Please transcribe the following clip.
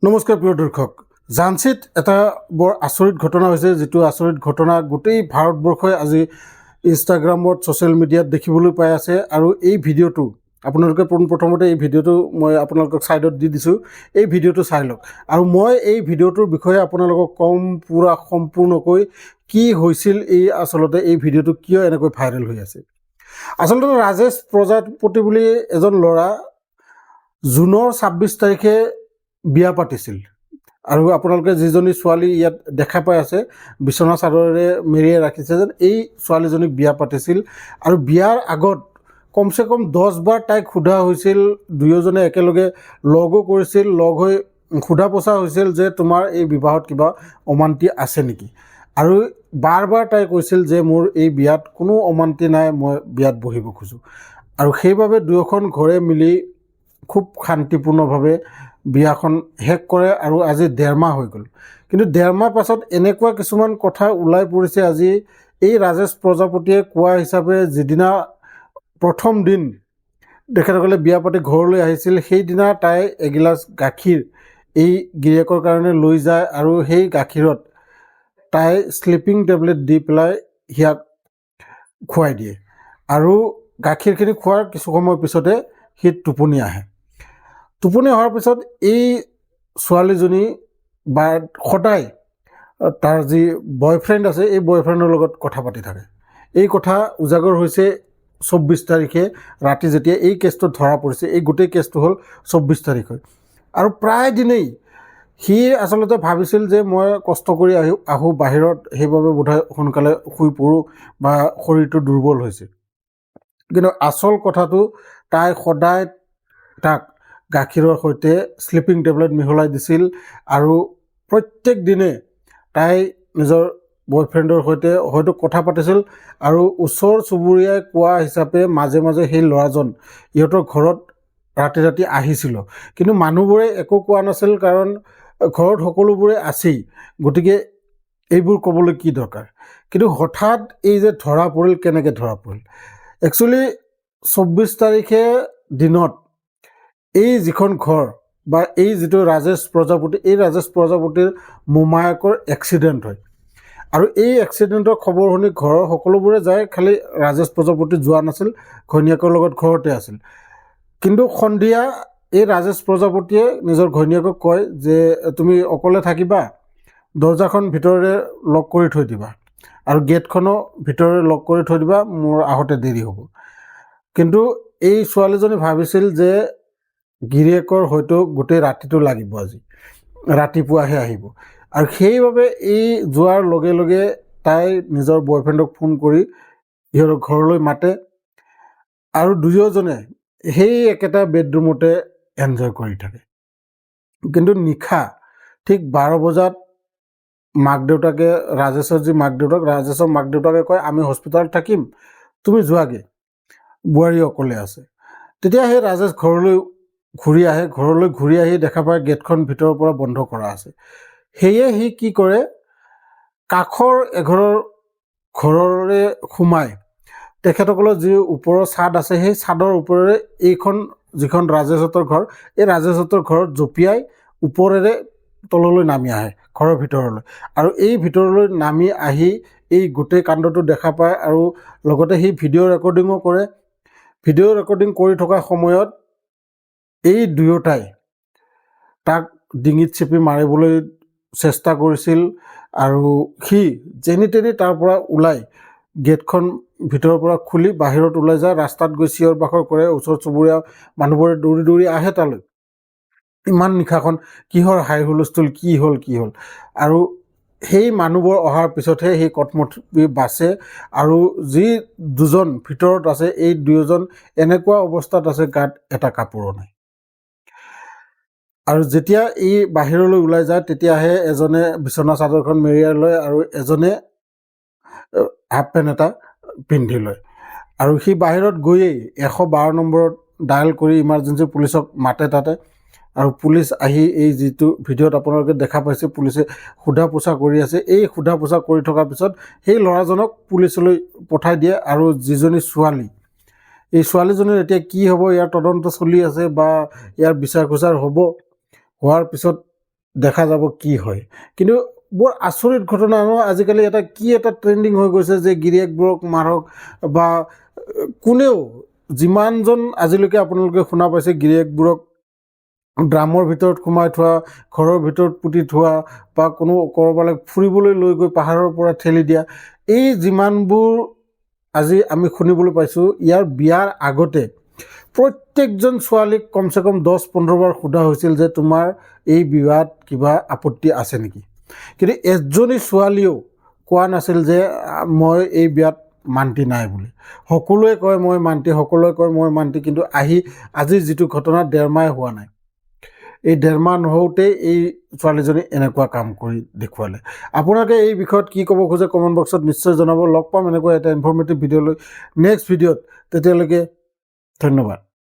নমস্কাৰ প্ৰিয় দৰ্শক ঝান্সীত এটা বৰ আচৰিত ঘটনা হৈছে যিটো আচৰিত ঘটনা গোটেই ভাৰতবৰ্ষই আজি ইনষ্টাগ্ৰামত ছ'চিয়েল মিডিয়াত দেখিবলৈ পাই আছে আৰু এই ভিডিঅ'টো আপোনালোকে পোনপ্ৰথমতে এই ভিডিঅ'টো মই আপোনালোকক ছাইডত দি দিছোঁ এই ভিডিঅ'টো চাই লওক আৰু মই এই ভিডিঅ'টোৰ বিষয়ে আপোনালোকক কম পুৰা সম্পূৰ্ণকৈ কি হৈছিল আচলতে এই ভিডিঅ'টো কিয় এনেকৈ ভাইৰেল হৈ আছে আচলতে ৰাজেশ প্ৰজাপতি বুলি এজন ল'ৰা জুনৰ 26 তাৰিখে বিয়া পাতিছিল আৰু আপোনালোকে যিজনী ছোৱালী ইয়াত দেখা পাই আছে বিছনা চাদৰেৰে মেৰিয়াই ৰাখিছে যেন এই ছোৱালীজনীক বিয়া পাতিছিল আৰু বিয়াৰ আগত কমচে কম 10 বাৰ তাইক সোধা হৈছিল দুয়োজনে একেলগে লগো কৰিছিল লগ হৈ সোধা পোছা হৈছিল যে তোমাৰ এই বিবাহত কিবা অমান্তি আছে নেকি আৰু বাৰ বাৰ তাই কৈছিল যে মোৰ এই বিয়াত কোনো অমান্তি নাই মই বিয়াত বহিব খোজো আৰু সেইবাবে দুয়োখন ঘৰে মিলি খুব শান্তিপূৰ্ণভাৱে বিয়াখন শেষ কৰে আৰু আজি 1.5 মাহ হৈ গ'ল কিন্তু 1.5 মাহ পাছত এনেকুৱা কিছুমান কথা ওলাই পৰিছে আজি এই ৰাজেশ প্ৰজাপতিয়ে কোৱা হিচাপে যিদিনা প্ৰথম দিন তেখেতসকলে বিয়া পাতি ঘৰলৈ আহিছিল সেইদিনা তাই এগিলাচ গাখীৰ এই গিৰিয়েকৰ কাৰণে লৈ যায় আৰু সেই গাখীৰত তাই স্লিপিং টেবলেট দি পেলাই হিয়াক খুৱাই দিয়ে আৰু গাখীৰখিনি খোৱাৰ কিছু সময় পিছতে সি টোপনি আহে টোপনি অহাৰ পিছত এই ছোৱালীজনী বা সদায় তাৰ যি বয়ফ্ৰেণ্ড আছে এই বয়ফ্ৰেণ্ডৰ লগত কথা পাতি থাকে এই কথা উজাগৰ হৈছে 24 তাৰিখে ৰাতি যেতিয়া এই কেছটো ধৰা পৰিছে এই গোটেই কেছটো হ'ল 24 তাৰিখ হয় আৰু প্ৰায় দিনেই সি আচলতে ভাবিছিল যে মই কষ্ট কৰি আহোঁ বাহিৰত সেইবাবে বোধহয় সোনকালে শুই পৰোঁ বা শৰীৰটো দুৰ্বল হৈছে কিন্তু আচল কথাটো তাই সদায় তাক গাখীৰৰ সৈতে স্লিপিং টেবলেট মিহলাই দিছিল আৰু প্ৰত্যেক দিনে তাই নিজৰ বয়ফ্ৰেণ্ডৰ সৈতে হয়তো কথা পাতিছিল আৰু ওচৰ চুবুৰীয়াই কোৱা হিচাপে মাজে মাজে সেই ল'ৰাজন ইহঁতৰ ঘৰত ৰাতি ৰাতি আহিছিল কিন্তু মানুহবোৰে একো কোৱা নাছিল কাৰণ ঘৰত সকলোবোৰে আছেই গতিকে এইবোৰ ক'বলৈ কি দৰকাৰ কিন্তু হঠাৎ এই যে ধৰা পৰিল কেনেকৈ ধৰা পৰিল একচুৱেলি 24 তাৰিখে দিনত এই যিখন ঘৰ বা এই যিটো ৰাজেশ প্ৰজাপতি এই ৰাজেশ প্ৰজাপতিৰ মোমায়েকৰ এক্সিডেণ্ট হয় আৰু এই এক্সিডেণ্টৰ খবৰ শুনি ঘৰৰ সকলোবোৰে যায় খালি ৰাজেশ প্ৰজাপতি যোৱা নাছিল ঘৈণীয়েকৰ লগত ঘৰতে আছিল কিন্তু সন্ধিয়া এই ৰাজেশ প্ৰজাপতিয়ে নিজৰ ঘৈণীয়েকক কয় যে তুমি অকলে থাকিবা দৰ্জাখন ভিতৰেৰে লক কৰি থৈ দিবা আৰু গেটখনো ভিতৰেৰে লক কৰি থৈ দিবা মোৰ আহোঁতে দেৰি হ'ব কিন্তু এই ছোৱালীজনী ভাবিছিল যে গিৰিয়েকৰ হয়তো গোটেই ৰাতিটো লাগিব আজি ৰাতিপুৱাহে আহিব আৰু সেইবাবে এই যোৱাৰ লগে লগে তাই নিজৰ বয়ফ্ৰেণ্ডক ফোন কৰি ইহঁতৰ ঘৰলৈ মাতে আৰু দুয়োজনে সেই একেটা বেডৰুমতে এনজয় কৰি থাকে কিন্তু নিশা ঠিক 12 বজাত মাক দেউতাকে ৰাজেশৰ যি মাক দেউতাকে কয় আমি হস্পিটেলত থাকিম তুমি যোৱাগৈ বোৱাৰী অকলে আছে তেতিয়া সেই ৰাজেশ ঘৰলৈ ঘূৰি আহি দেখা পায় গেটখন ভিতৰৰ পৰা বন্ধ কৰা আছে সেয়ে সি কি কৰে কাষৰ এঘৰৰ ঘৰৰে সোমাই তেখেতসকলৰ যি ওপৰৰ ছাদ আছে সেই ছাদৰ ওপৰেৰে এইখন যিখন ৰাজেশহঁতৰ ঘৰ এই ৰাজেশহঁতৰ ঘৰত জঁপিয়াই ওপৰেৰে তললৈ নামি আহে ঘৰৰ ভিতৰলৈ আৰু এই ভিতৰলৈ নামি আহি এই গোটেই কাণ্ডটো দেখা পায় আৰু লগতে সি ভিডিঅ' ৰেকৰ্ডিঙো কৰে ভিডিঅ' ৰেকৰ্ডিং কৰি থকা সময়ত এই দুয়োটাই তাক ডিঙিত চেপি মাৰিবলৈ চেষ্টা কৰিছিল আৰু সি যেনি তেনি তাৰ পৰা ওলাই গেটখন ভিতৰৰ পৰা খুলি বাহিৰত ওলাই যায় ৰাস্তাত গৈ চিঞৰ বাখৰ কৰে ওচৰ চুবুৰীয়া মানুহবোৰে দৌৰি দৌৰি আহে তালৈ ইমান নিশাখন কিহৰ হাই হুলস্থুল কি হ'ল আৰু সেই মানুহবোৰ অহাৰ পিছতহে সেই কটমটি বাচে আৰু যি দুজন ভিতৰত আছে এই দুয়োজন এনেকুৱা অৱস্থাত আছে গাত এটা কাপোৰো নাই আৰু যেতিয়া এই বাহিৰলৈ ওলাই যায় তেতিয়াহে এজনে বিছনা চাদৰখন মেৰিয়াই লয় আৰু এজনে হাফ পেণ্ট এটা পিন্ধি লয় আৰু সি বাহিৰত গৈয়েই 112 নম্বৰত ডায়েল কৰি ইমাৰ্জেঞ্চি পুলিচক মাতে তাতে আৰু পুলিচ আহি এই যিটো ভিডিঅ'ত আপোনালোকে দেখা পাইছে পুলিচে সোধা পোছা কৰি আছে এই সোধা পোছা কৰি থকাৰ পিছত সেই ল'ৰাজনক পুলিচলৈ পঠাই দিয়ে আৰু যিজনী ছোৱালী এই ছোৱালীজনীৰ এতিয়া কি হ'ব ইয়াৰ তদন্ত চলি আছে বা ইয়াৰ বিচাৰ খোচাৰ হোৱাৰ পিছত দেখা যাব কি হয় কিন্তু বৰ আচৰিত ঘটনা ন আজিকালি এটা কি এটা ট্ৰেণ্ডিং হৈ গৈছে যে গিৰিয়েকবোৰক মাৰক বা কোনেও যিমানজন আজিলৈকে আপোনালোকে শুনা পাইছে গিৰিয়েকবোৰক ড্ৰামৰ ভিতৰত সোমাই থোৱা ঘৰৰ ভিতৰত পুতি থোৱা বা কোনো ক'ৰবালৈ ফুৰিবলৈ লৈ গৈ পাহাৰৰ পৰা ঠেলি দিয়া এই যিমানবোৰ আজি আমি শুনিবলৈ পাইছোঁ ইয়াৰ বিয়াৰ আগতে প্ৰত্যেকজন ছোৱালীক কমচে কম 10-15 বাৰ সোধা হৈছিল যে তোমাৰ এই বিবাহত কিবা আপত্তি আছে নেকি কিন্তু এজনী ছোৱালীয়েও কোৱা নাছিল যে মই এই বিয়াত মান্তি নাই বুলি সকলোৱে কয় মই মান্তি সকলোৱে কয় মই মান্তি কিন্তু আজি যিটো ঘটনা 1.5 মাহ হোৱা নাই এই 1.5 মাহ নহওঁতেই এই ছোৱালীজনী এনেকুৱা কাম কৰি দেখুৱালে আপোনালোকে এই বিষয়ত কি ক'ব খোজে কমেণ্ট বক্সত নিশ্চয় জনাব লগ পাম এনেকুৱা এটা ইনফৰ্মেটিভ ভিডিঅ' লৈ নেক্সট ভিডিঅ'ত তেতিয়ালৈকে ধন্যবাদ